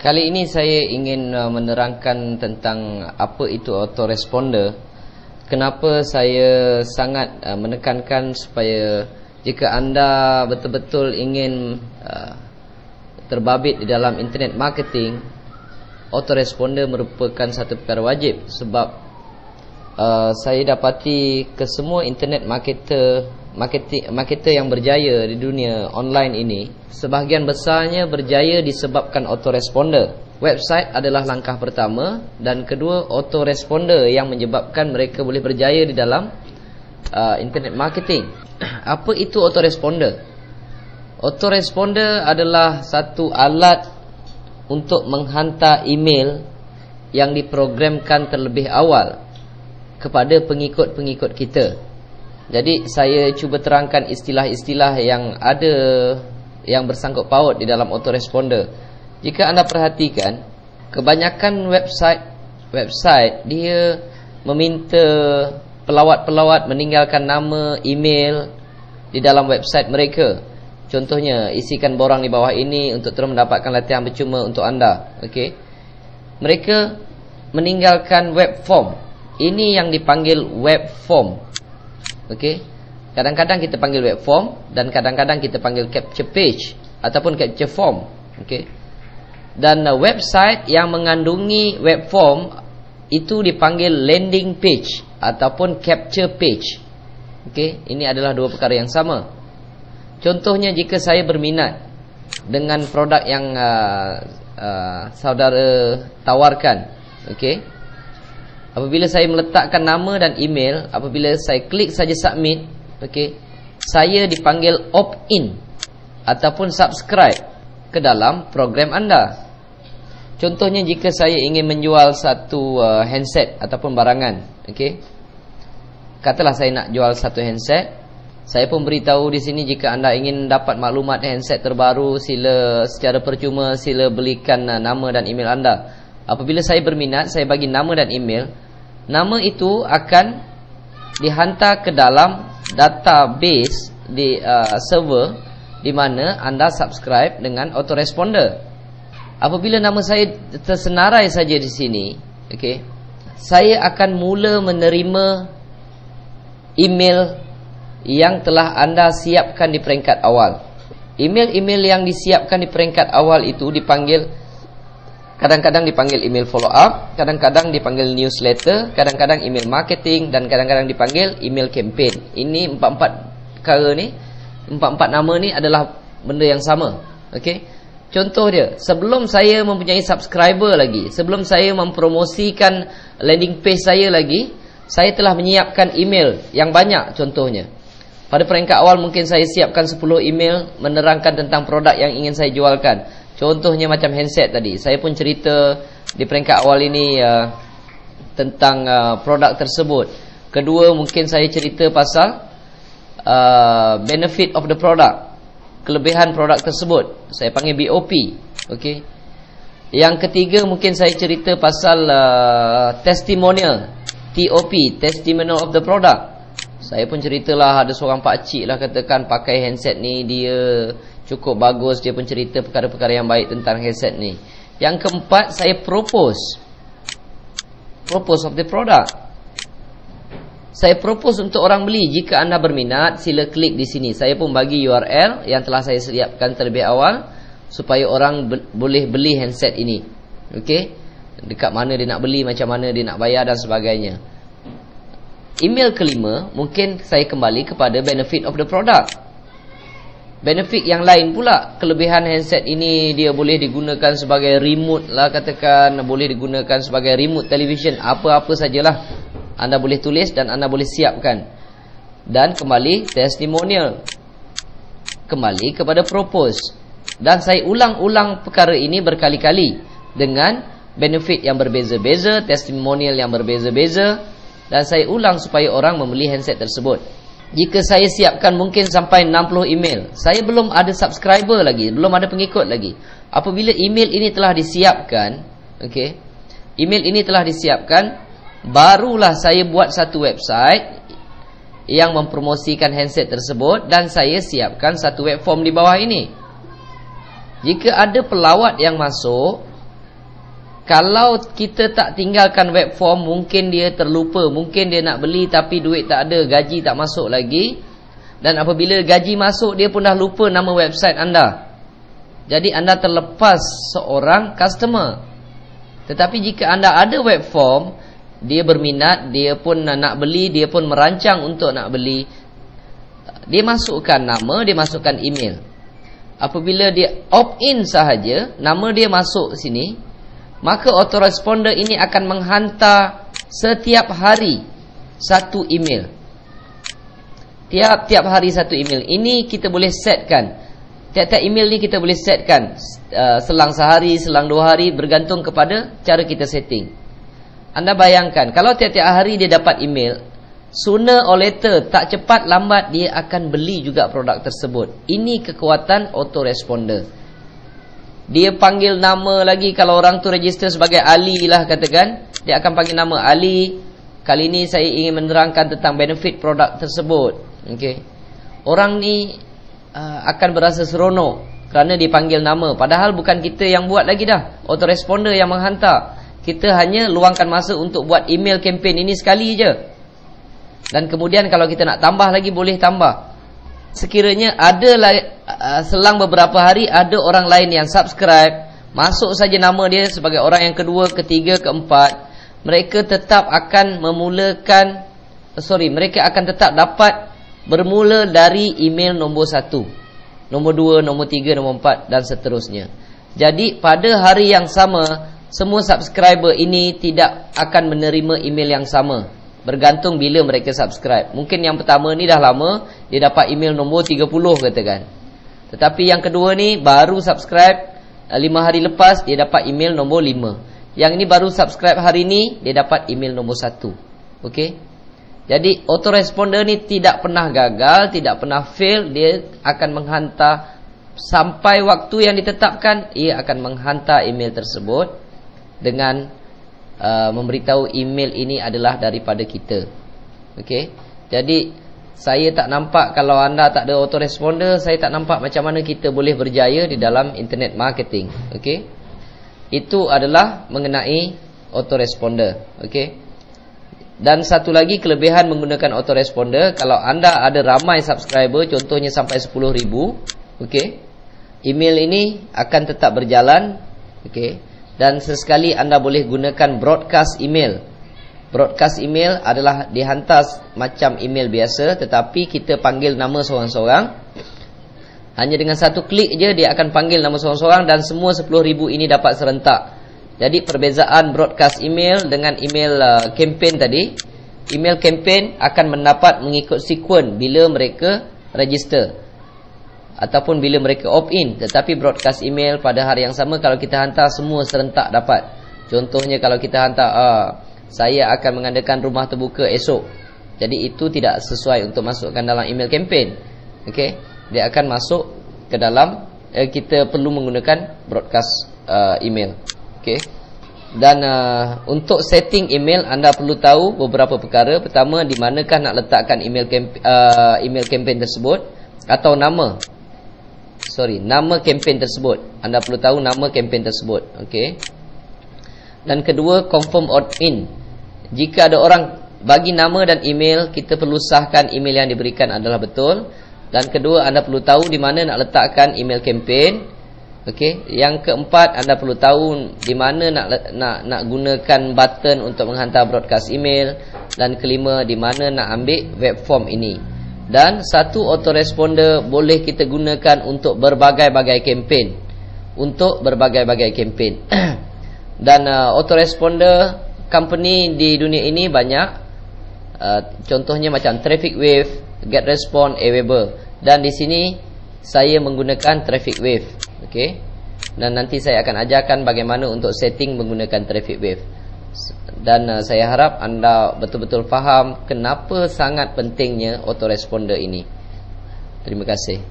Kali ini saya ingin menerangkan tentang apa itu autoresponder. Kenapa saya sangat menekankan supaya jika anda betul-betul ingin terbabit di dalam internet marketing, autoresponder merupakan satu perkara wajib. Sebab saya dapati kesemua internet marketer yang berjaya di dunia online ini, sebahagian besarnya berjaya disebabkan autoresponder. Website adalah langkah pertama, dan kedua, autoresponder yang menyebabkan mereka boleh berjaya di dalam internet marketing. Apa itu autoresponder? Autoresponder adalah satu alat untuk menghantar email yang diprogramkan terlebih awal kepada pengikut-pengikut kita. Jadi saya cuba terangkan istilah-istilah yang ada, yang bersangkut paut di dalam autoresponder. Jika anda perhatikan, kebanyakan website dia meminta pelawat-pelawat meninggalkan nama, email di dalam website mereka. Contohnya, isikan borang di bawah ini untuk terus mendapatkan latihan percuma untuk anda. Okey. Mereka meninggalkan web form. Ini yang dipanggil web form. Okey. Kadang-kadang kita panggil web form dan kadang-kadang kita panggil capture page ataupun capture form. Okey. Dan website yang mengandungi web form itu dipanggil landing page ataupun capture page. Okey, ini adalah dua perkara yang sama. Contohnya, jika saya berminat dengan produk yang saudara tawarkan, okey, apabila saya meletakkan nama dan email, apabila saya klik saja submit, okey, saya dipanggil opt-in ataupun subscribe ke dalam program anda. Contohnya, jika saya ingin menjual satu handset ataupun barangan, okey, katalah saya nak jual satu handset, saya pun beritahu di sini, jika anda ingin dapat maklumat handset terbaru, sila secara percuma sila belikan nama dan email anda. Apabila saya berminat, saya bagi nama dan email. Nama itu akan dihantar ke dalam database di server di mana anda subscribe dengan autoresponder. Apabila nama saya tersenarai saja di sini, okey, saya akan mula menerima email yang telah anda siapkan di peringkat awal. Email-email yang disiapkan di peringkat awal itu dipanggil, kadang-kadang dipanggil email follow up, kadang-kadang dipanggil newsletter, kadang-kadang email marketing, dan kadang-kadang dipanggil email campaign. Ini empat-empat perkara ni, empat-empat nama ni adalah benda yang sama. Okey. Contoh dia, sebelum saya mempunyai subscriber lagi, sebelum saya mempromosikan landing page saya lagi, saya telah menyiapkan email yang banyak. Contohnya, pada peringkat awal mungkin saya siapkan 10 email menerangkan tentang produk yang ingin saya jualkan. Contohnya macam handset tadi, saya pun cerita di peringkat awal ini tentang produk tersebut. Kedua, mungkin saya cerita pasal benefit of the product, kelebihan produk tersebut. Saya panggil BOP. Okey. Yang ketiga, mungkin saya cerita pasal testimonial, TOP, testimonial of the product. Saya pun ceritalah, ada seorang pakcik lah katakan pakai handset ni, dia cukup bagus. Dia pun cerita perkara-perkara yang baik tentang handset ni. Yang keempat, saya propose of the product. Saya propose untuk orang beli. Jika anda berminat, sila klik di sini. Saya pun bagi URL yang telah saya siapkan terlebih awal supaya orang boleh beli handset ini. Okey, dekat mana dia nak beli, macam mana dia nak bayar dan sebagainya. Email kelima, mungkin saya kembali kepada benefit of the product. Benefit yang lain pula, kelebihan handset ini, dia boleh digunakan sebagai remote lah katakan, boleh digunakan sebagai remote television, apa-apa sajalah anda boleh tulis dan anda boleh siapkan. Dan kembali testimonial, kembali kepada propose. Dan saya ulang-ulang perkara ini berkali-kali dengan benefit yang berbeza-beza, testimonial yang berbeza-beza, dan saya ulang supaya orang membeli handset tersebut. Jika saya siapkan mungkin sampai 60 email, saya belum ada subscriber lagi, belum ada pengikut lagi. Apabila email ini telah disiapkan, okey, email ini telah disiapkan, barulah saya buat satu website yang mempromosikan handset tersebut, dan saya siapkan satu web form di bawah ini. Jika ada pelawat yang masuk, Kalau kita tak tinggalkan web form, mungkin dia terlupa, mungkin dia nak beli tapi duit tak ada, gaji tak masuk lagi. Dan apabila gaji masuk, dia pun dah lupa nama website anda. Jadi anda terlepas seorang customer. Tetapi jika anda ada web form, dia berminat, dia pun nak beli, dia pun merancang untuk nak beli, dia masukkan nama, dia masukkan email. Apabila dia opt-in sahaja, nama dia masuk sini, maka autoresponder ini akan menghantar setiap hari satu email. Tiap-tiap hari satu email. Ini kita boleh setkan. Tiap-tiap email ni kita boleh setkan selang sehari, selang 2 hari, bergantung kepada cara kita setting. Anda bayangkan, kalau tiap-tiap hari dia dapat email, sooner or later, tak cepat lambat dia akan beli juga produk tersebut. Ini kekuatan autoresponder. Dia panggil nama lagi. Kalau orang tu register sebagai Ali lah katakan, dia akan panggil nama Ali. Kali ini saya ingin menerangkan tentang benefit produk tersebut. Okey. Orang ni akan berasa seronok kerana dipanggil nama. Padahal bukan kita yang buat lagi dah, autoresponder yang menghantar. Kita hanya luangkan masa untuk buat email campaign ini sekali je. Dan kemudian kalau kita nak tambah lagi, boleh tambah. Sekiranya ada selang beberapa hari, ada orang lain yang subscribe, masuk saja nama dia sebagai orang yang kedua, ketiga, keempat, mereka tetap akan mereka akan tetap dapat bermula dari email nombor 1, nombor 2, nombor 3, nombor 4 dan seterusnya. Jadi pada hari yang sama, semua subscriber ini tidak akan menerima email yang sama, bergantung bila mereka subscribe. Mungkin yang pertama ni dah lama, dia dapat email nombor 30 katakan. Tetapi yang kedua ni baru subscribe 5 hari lepas, dia dapat email nombor 5. Yang ini baru subscribe hari ni, dia dapat email nombor 1. Okey. Jadi autoresponder ni tidak pernah gagal, tidak pernah fail. Dia akan menghantar sampai waktu yang ditetapkan. Ia akan menghantar email tersebut dengan memberitahu email ini adalah daripada kita. Okey. Jadi saya tak nampak, kalau anda tak ada autoresponder, saya tak nampak macam mana kita boleh berjaya di dalam internet marketing. Okey. Itu adalah mengenai autoresponder. Okey. Dan satu lagi kelebihan menggunakan autoresponder, kalau anda ada ramai subscriber, contohnya sampai 10,000, okey, email ini akan tetap berjalan. Okey. Dan sesekali anda boleh gunakan broadcast email. Broadcast email adalah dihantar macam email biasa, tetapi kita panggil nama seorang-seorang. Hanya dengan satu klik je dia akan panggil nama seorang-seorang, dan semua 10,000 ini dapat serentak. Jadi perbezaan broadcast email dengan email campaign tadi, email campaign akan mendapat mengikut sekuen bila mereka register ataupun bila mereka opt-in. Tetapi broadcast email pada hari yang sama, kalau kita hantar semua serentak dapat. Contohnya kalau kita hantar saya akan mengadakan rumah terbuka esok, jadi itu tidak sesuai untuk masukkan dalam email campaign. Okey, dia akan masuk ke dalam kita perlu menggunakan broadcast email. Okey. Dan untuk setting email, anda perlu tahu beberapa perkara. Pertama, di manakah nak letakkan email campaign tersebut, atau nama campaign tersebut. Anda perlu tahu nama campaign tersebut. Okey. Dan kedua, confirm opt-in. Jika ada orang bagi nama dan email, kita perlu sahkan email yang diberikan adalah betul. Dan kedua, anda perlu tahu di mana nak letakkan email campaign. Okey. Yang keempat, anda perlu tahu di mana nak gunakan button untuk menghantar broadcast email. Dan kelima, di mana nak ambil web form ini. Dan satu autoresponder boleh kita gunakan untuk berbagai-bagai campaign. Dan autoresponder company di dunia ini banyak. Contohnya macam Traffic Wave, GetResponse, Aweber. Dan di sini saya menggunakan Traffic Wave. Okey. Dan nanti saya akan ajarkan bagaimana untuk setting menggunakan Traffic Wave. Dan saya harap anda betul-betul faham kenapa sangat pentingnya autoresponder ini. Terima kasih.